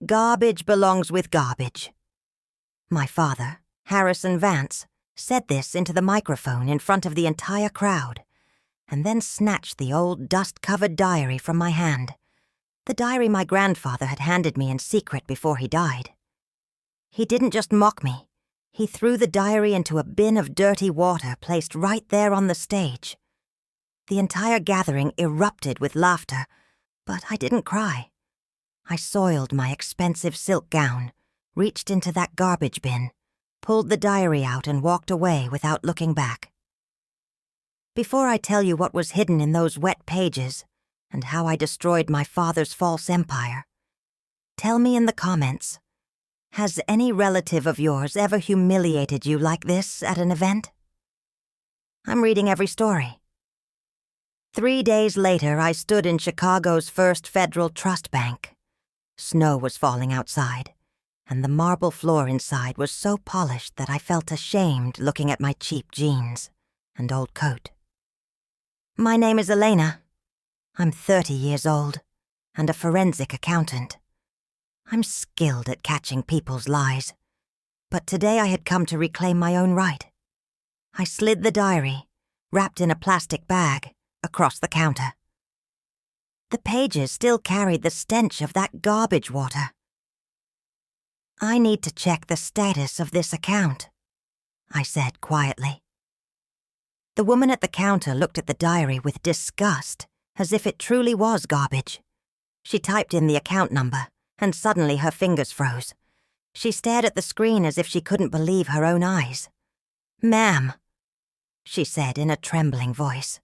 Garbage belongs with garbage. My father, Harrison Vance, said this into the microphone in front of the entire crowd, and then snatched the old dust-covered diary from my hand, the diary my grandfather had handed me in secret before he died. He didn't just mock me. He threw the diary into a bin of dirty water placed right there on the stage. The entire gathering erupted with laughter, but I didn't cry. I soiled my expensive silk gown, reached into that garbage bin, pulled the diary out and walked away without looking back. Before I tell you what was hidden in those wet pages and how I destroyed my father's false empire, tell me in the comments, has any relative of yours ever humiliated you like this at an event? I'm reading every story. 3 days later, I stood in Chicago's First Federal Trust Bank. Snow was falling outside, and the marble floor inside was so polished that I felt ashamed looking at my cheap jeans and old coat. My name is Elena. I'm 30 years old and a forensic accountant. I'm skilled at catching people's lies, but today I had come to reclaim my own right. I slid the diary, wrapped in a plastic bag, across the counter. The pages still carried the stench of that garbage water. I need to check the status of this account, I said quietly. The woman at the counter looked at the diary with disgust, as if it truly was garbage. She typed in the account number, and suddenly her fingers froze. She stared at the screen as if she couldn't believe her own eyes. "Ma'am," she said in a trembling voice,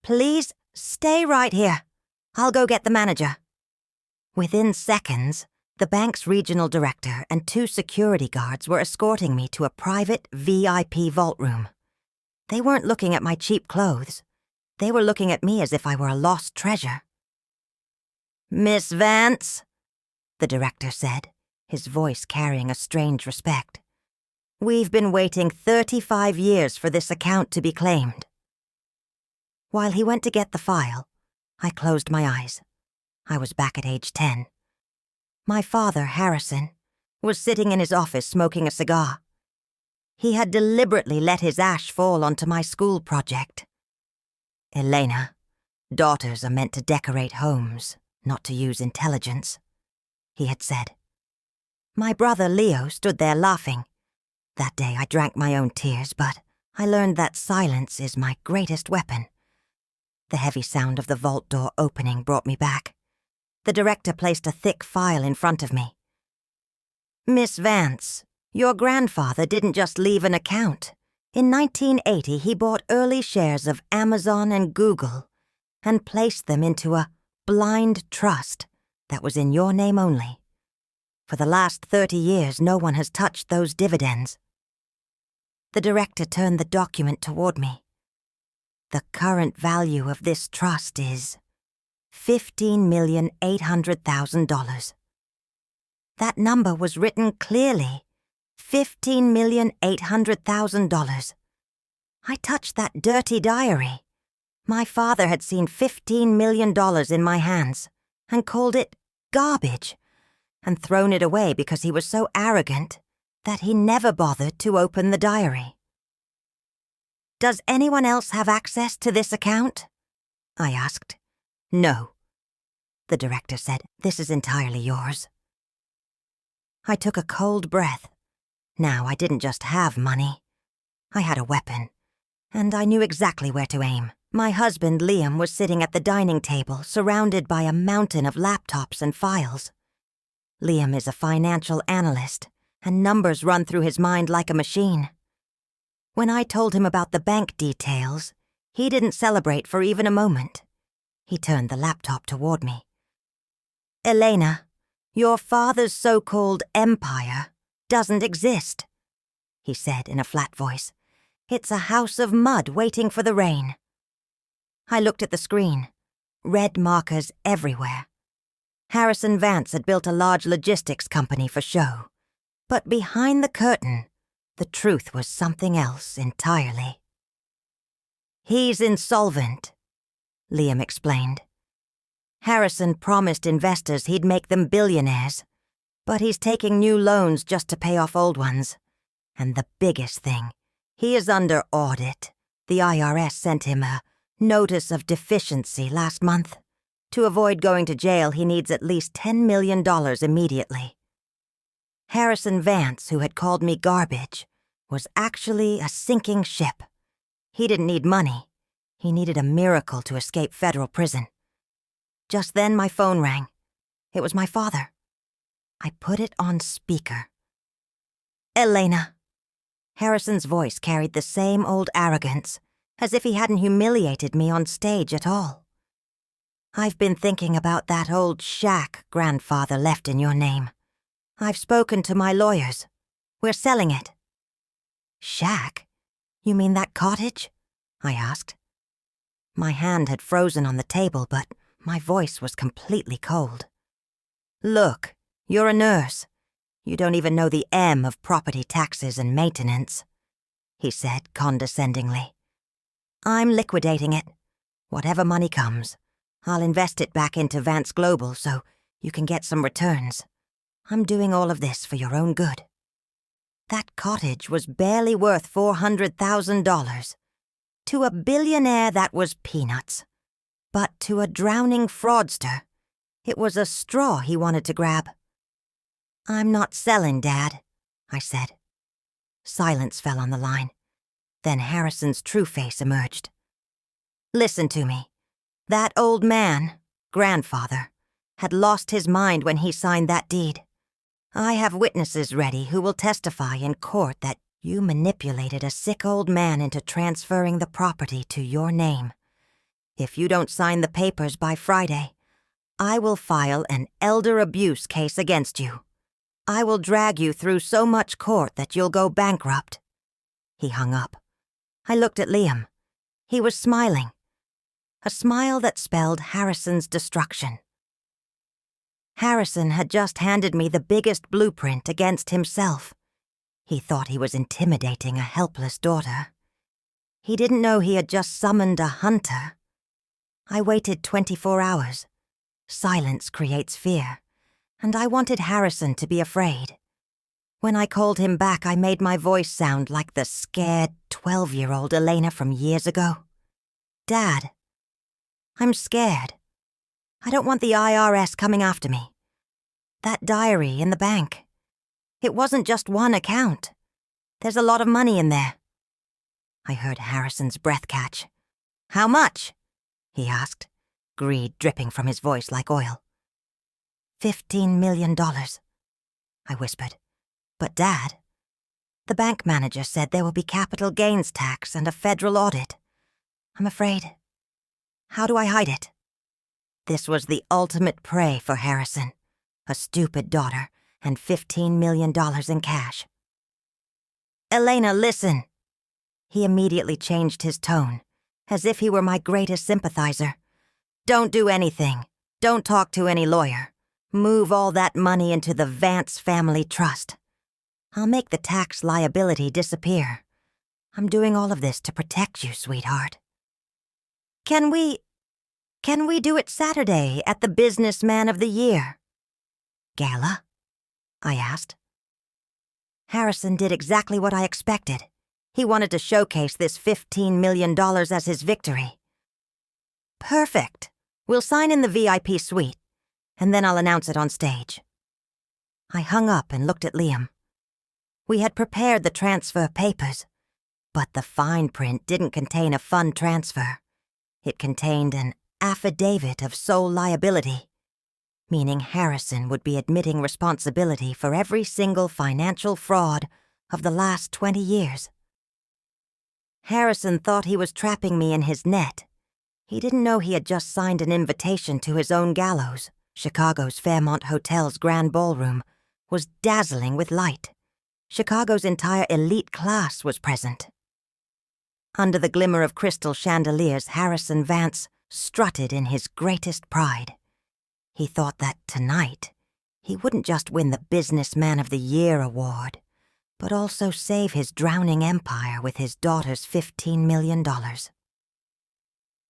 "please stay right here. I'll go get the manager." Within seconds, the bank's regional director and 2 security guards were escorting me to a private VIP vault room. They weren't looking at my cheap clothes. They were looking at me as if I were a lost treasure. "Miss Vance," the director said, his voice carrying a strange respect, "we've been waiting 35 years for this account to be claimed." While he went to get the file, I closed my eyes. I was back at age 10. My father, Harrison, was sitting in his office smoking a cigar. He had deliberately let his ash fall onto my school project. "Elena, daughters are meant to decorate homes, not to use intelligence," he had said. My brother Leo stood there laughing. That day I drank my own tears, but I learned that silence is my greatest weapon. The heavy sound of the vault door opening brought me back. The director placed a thick file in front of me. "Miss Vance, your grandfather didn't just leave an account. In 1980, he bought early shares of Amazon and Google and placed them into a blind trust that was in your name only. For the last 30 years, no one has touched those dividends." The director turned the document toward me. "The current value of this trust is $15,800,000. That number was written clearly. $15,800,000. I touched that dirty diary. My father had seen $15 million in my hands and called it garbage and thrown it away because he was so arrogant that he never bothered to open the diary. "Does anyone else have access to this account?" I asked. "No," the director said. "This is entirely yours." I took a cold breath. Now I didn't just have money. I had a weapon, and I knew exactly where to aim. My husband, Liam, was sitting at the dining table, surrounded by a mountain of laptops and files. Liam is a financial analyst, and numbers run through his mind like a machine. When I told him about the bank details, he didn't celebrate for even a moment. He turned the laptop toward me. "Elena, your father's so-called empire doesn't exist," he said in a flat voice. "It's a house of mud waiting for the rain." I looked at the screen. Red markers everywhere. Harrison Vance had built a large logistics company for show. But behind the curtain, the truth was something else entirely. "He's insolvent," Liam explained. "Harrison promised investors he'd make them billionaires, But he's taking new loans just to pay off old ones. And the biggest thing, he is under audit. The IRS sent him a notice of deficiency last month. To avoid going to jail, he needs at least $10 million immediately. Harrison Vance, who had called me garbage, was actually a sinking ship. He didn't need money. He needed a miracle to escape federal prison. Just then my phone rang. It was my father. I put it on speaker. "Elena." Harrison's voice carried the same old arrogance, as if he hadn't humiliated me on stage at all. "I've been thinking about that old shack grandfather left in your name. I've spoken to my lawyers. We're selling it." "Shack? You mean that cottage?" I asked. My hand had frozen on the table, but my voice was completely cold. "Look, you're a nurse. You don't even know the M of property taxes and maintenance," he said condescendingly. "I'm liquidating it. Whatever money comes, I'll invest it back into Vance Global so you can get some returns. I'm doing all of this for your own good." That cottage was barely worth $400,000. To a billionaire, that was peanuts. But to a drowning fraudster, it was a straw he wanted to grab. "I'm not selling, Dad," I said. Silence fell on the line. Then Harrison's true face emerged. "Listen to me. That old man, grandfather, had lost his mind when he signed that deed. I have witnesses ready who will testify in court that you manipulated a sick old man into transferring the property to your name. If you don't sign the papers by Friday, I will file an elder abuse case against you. I will drag you through so much court that you'll go bankrupt." He hung up. I looked at Liam. He was smiling. A smile that spelled Harrison's destruction. Harrison had just handed me the biggest blueprint against himself. He thought he was intimidating a helpless daughter. He didn't know he had just summoned a hunter. I waited 24 hours. Silence creates fear, and I wanted Harrison to be afraid. When I called him back, I made my voice sound like the scared 12-year-old Elena from years ago. "Dad, I'm scared. I don't want the IRS coming after me. That diary in the bank. It wasn't just one account. There's a lot of money in there." I heard Harrison's breath catch. "How much?" he asked, greed dripping from his voice like oil. $15 million, I whispered. "But Dad, the bank manager said there will be capital gains tax and a federal audit. I'm afraid. How do I hide it?" This was the ultimate prey for Harrison. A stupid daughter and $15 million in cash. "Elena, listen." He immediately changed his tone, as if he were my greatest sympathizer. "Don't do anything. Don't talk to any lawyer. Move all that money into the Vance Family Trust. I'll make the tax liability disappear. I'm doing all of this to protect you, sweetheart." Can we do it Saturday at the Businessman of the Year?" "Gala?" I asked. Harrison did exactly what I expected. He wanted to showcase this $15 million as his victory. "Perfect. We'll sign in the VIP suite, and then I'll announce it on stage." I hung up and looked at Liam. We had prepared the transfer papers, but the fine print didn't contain a fund transfer. It contained an affidavit of sole liability, meaning Harrison would be admitting responsibility for every single financial fraud of the last 20 years. Harrison thought he was trapping me in his net. He didn't know he had just signed an invitation to his own gallows. Chicago's Fairmont Hotel's grand ballroom was dazzling with light. Chicago's entire elite class was present. Under the glimmer of crystal chandeliers, Harrison Vance strutted in his greatest pride. He thought that tonight, he wouldn't just win the Businessman of the Year award, but also save his drowning empire with his daughter's $15 million.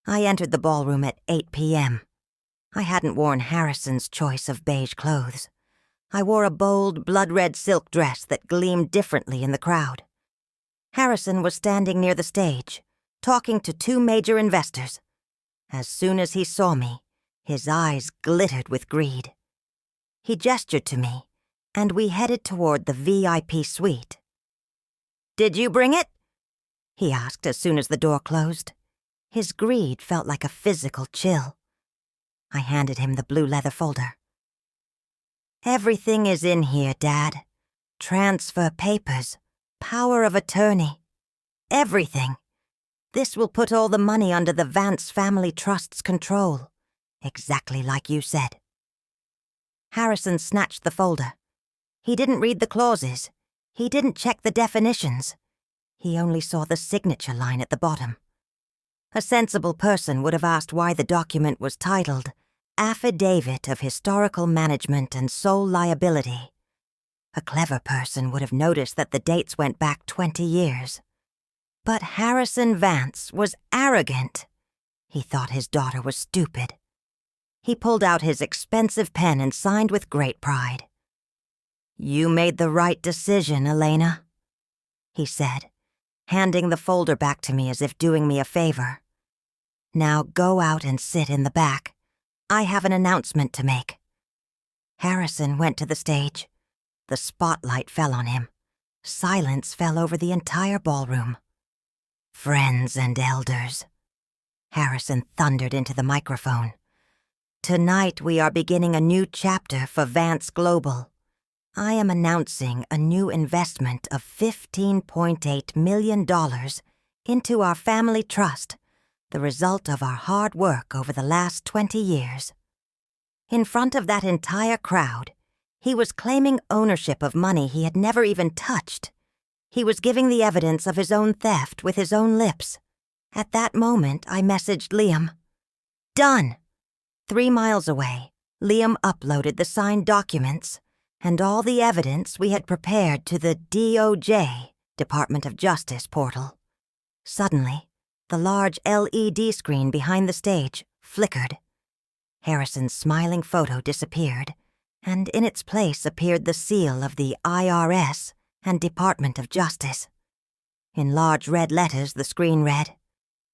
I entered the ballroom at 8 p.m. I hadn't worn Harrison's choice of beige clothes. I wore a bold, blood-red silk dress that gleamed differently in the crowd. Harrison was standing near the stage, talking to two major investors. As soon as he saw me, his eyes glittered with greed. He gestured to me, and we headed toward the VIP suite. "Did you bring it?" he asked as soon as the door closed. His greed felt like a physical chill. I handed him the blue leather folder. "Everything is in here, Dad. Transfer papers, power of attorney, everything. This will put all the money under the Vance Family Trust's control, exactly like you said." Harrison snatched the folder. He didn't read the clauses. He didn't check the definitions. He only saw the signature line at the bottom. A sensible person would have asked why the document was titled Affidavit of Historical Management and Sole Liability. A clever person would have noticed that the dates went back 20 years. But Harrison Vance was arrogant. He thought his daughter was stupid. He pulled out his expensive pen and signed with great pride. "You made the right decision, Elena," he said, handing the folder back to me as if doing me a favor. "Now go out and sit in the back. I have an announcement to make." Harrison went to the stage. The spotlight fell on him. Silence fell over the entire ballroom. "Friends and elders," Harrison thundered into the microphone. "Tonight we are beginning a new chapter for Vance Global. I am announcing a new investment of $15.8 million into our family trust, the result of our hard work over the last 20 years. In front of that entire crowd, he was claiming ownership of money he had never even touched. He was giving the evidence of his own theft with his own lips. At that moment, I messaged Liam. "Done!" 3 miles away, Liam uploaded the signed documents and all the evidence we had prepared to the DOJ, Department of Justice portal. Suddenly, the large LED screen behind the stage flickered. Harrison's smiling photo disappeared, and in its place appeared the seal of the IRS and Department of Justice. In large red letters, the screen read,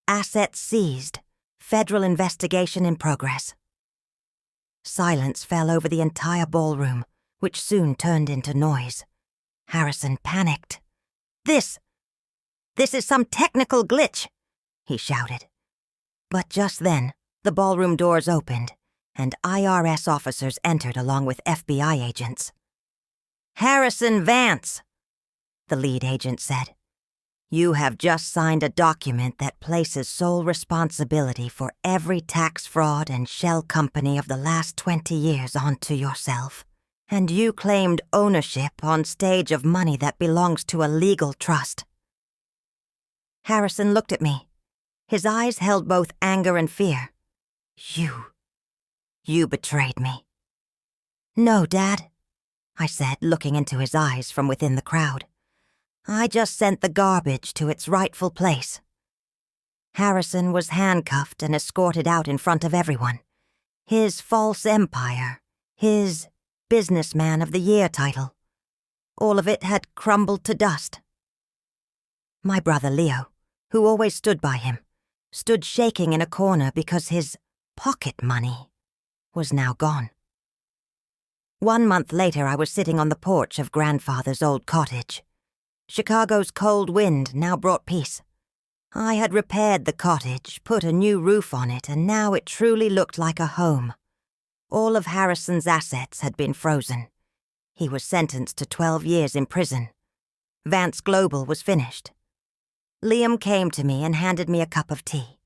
"Assets seized. Federal investigation in progress." Silence fell over the entire ballroom, which soon turned into noise. Harrison panicked. This is some technical glitch," he shouted. But just then, the ballroom doors opened, and IRS officers entered along with FBI agents. "Harrison Vance," the lead agent said, "you have just signed a document that places sole responsibility for every tax fraud and shell company of the last 20 years onto yourself. And you claimed ownership on stage of money that belongs to a legal trust." Harrison looked at me. His eyes held both anger and fear. You betrayed me." "No, Dad," I said, looking into his eyes from within the crowd. "I just sent the garbage to its rightful place." Harrison was handcuffed and escorted out in front of everyone. His false empire, his Businessman of the Year title. All of it had crumbled to dust. My brother Leo, who always stood by him, stood shaking in a corner because his pocket money was now gone. 1 month later, I was sitting on the porch of Grandfather's old cottage. Chicago's cold wind now brought peace. I had repaired the cottage, put a new roof on it, and now it truly looked like a home. All of Harrison's assets had been frozen. He was sentenced to 12 years in prison. Vance Global was finished. Liam came to me and handed me a cup of tea.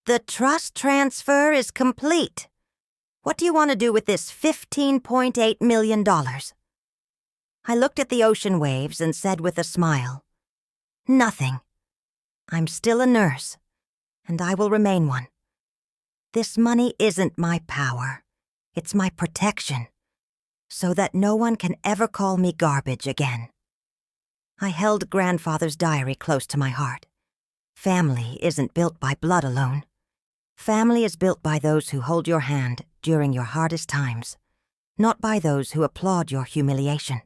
"The trust transfer is complete. What do you want to do with this $15.8 million? I looked at the ocean waves and said with a smile, "Nothing. I'm still a nurse, and I will remain one. This money isn't my power. It's my protection, so that no one can ever call me garbage again." I held Grandfather's diary close to my heart. Family isn't built by blood alone. Family is built by those who hold your hand during your hardest times, not by those who applaud your humiliation.